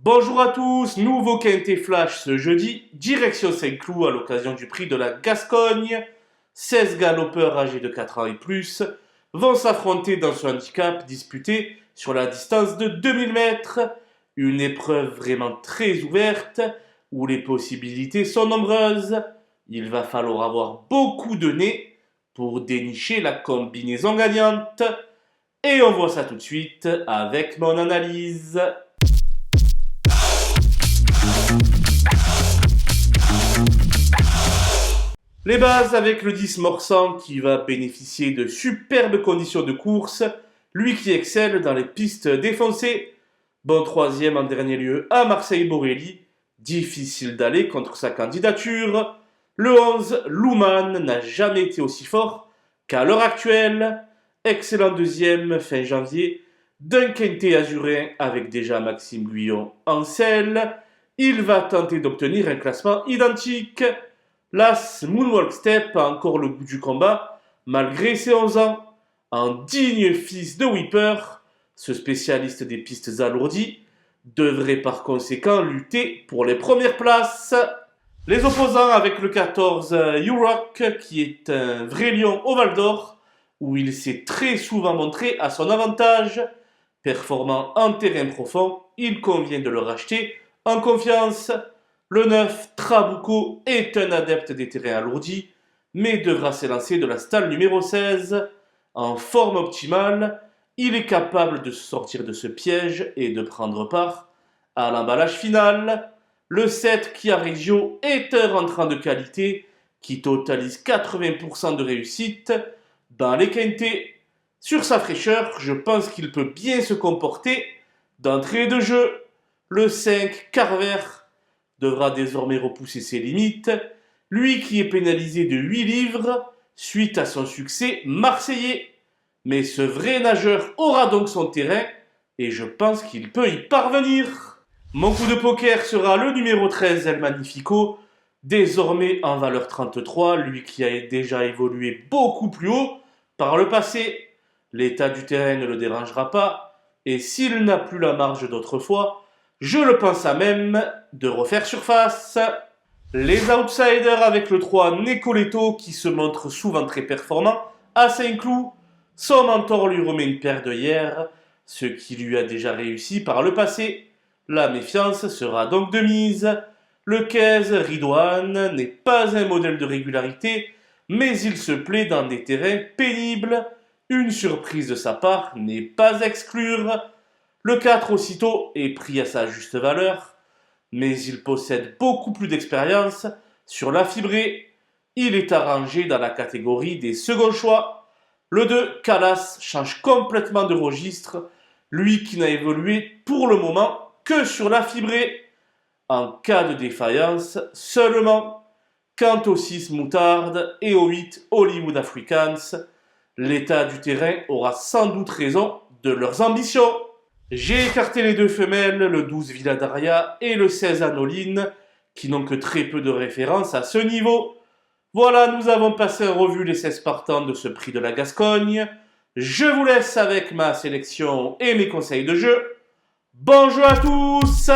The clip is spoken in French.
Bonjour à tous, nouveau quintet flash ce jeudi, direction Saint-Cloud à l'occasion du prix de la Gascogne. 16 galopeurs âgés de 4 ans et plus vont s'affronter dans ce handicap disputé sur la distance de 2000 mètres. Une épreuve vraiment très ouverte où les possibilités sont nombreuses. Il va falloir avoir beaucoup de nez pour dénicher la combinaison gagnante. Et on voit ça tout de suite avec mon analyse. Les bases avec le 10 Morsan qui va bénéficier de superbes conditions de course, lui qui excelle dans les pistes défoncées. Bon troisième en dernier lieu à Marseille-Borelli, difficile d'aller contre sa candidature. Le 11, Louman n'a jamais été aussi fort qu'à l'heure actuelle. Excellent deuxième fin janvier d'un quintet azurin avec déjà Maxime Guyon en selle. Il va tenter d'obtenir un classement identique. L'As Moonwalk Step a encore le goût du combat, malgré ses 11 ans. Un digne fils de Whipper, ce spécialiste des pistes alourdies, devrait par conséquent lutter pour les premières places. Les opposants avec le 14 U-Rock, qui est un vrai lion au Val d'Or, où il s'est très souvent montré à son avantage. Performant en terrain profond, il convient de le racheter en confiance. Le 9, Trabuco, est un adepte des terrains alourdis, mais devra s'élancer de la stalle numéro 16. En forme optimale, il est capable de sortir de ce piège et de prendre part à l'emballage final. Le 7, Chiareggio, est un rentrant de qualité qui totalise 80% de réussite dans les quintets. Sur sa fraîcheur, je pense qu'il peut bien se comporter d'entrée de jeu. Le 5, Carver, devra désormais repousser ses limites, lui qui est pénalisé de 8 livres suite à son succès marseillais. Mais ce vrai nageur aura donc son terrain et je pense qu'il peut y parvenir. Mon coup de poker sera le numéro 13, El Magnifico, désormais en valeur 33, lui qui a déjà évolué beaucoup plus haut par le passé. L'état du terrain ne le dérangera pas et s'il n'a plus la marge d'autrefois, je le pense à même de refaire surface. Les outsiders avec le 3 Nicoletto qui se montre souvent très performant à Saint-Cloud. Son mentor lui remet une paire d'œillères, ce qui lui a déjà réussi par le passé. La méfiance sera donc de mise. Le 15 Ridwan n'est pas un modèle de régularité, mais il se plaît dans des terrains pénibles. Une surprise de sa part n'est pas à exclure. Le 4 aussitôt est pris à sa juste valeur, mais il possède beaucoup plus d'expérience sur la fibrée. Il est arrangé dans la catégorie des seconds choix. Le 2, Calas, change complètement de registre, lui qui n'a évolué pour le moment que sur la fibrée. En cas de défaillance seulement. Quant au 6 Moutarde et au 8 Hollywood Africans, l'état du terrain aura sans doute raison de leurs ambitions. J'ai écarté les deux femelles, le 12 Villadaria et le 16 Anoline, qui n'ont que très peu de références à ce niveau. Voilà, nous avons passé en revue les 16 partants de ce prix de la Gascogne. Je vous laisse avec ma sélection et mes conseils de jeu. Bon jeu à tous!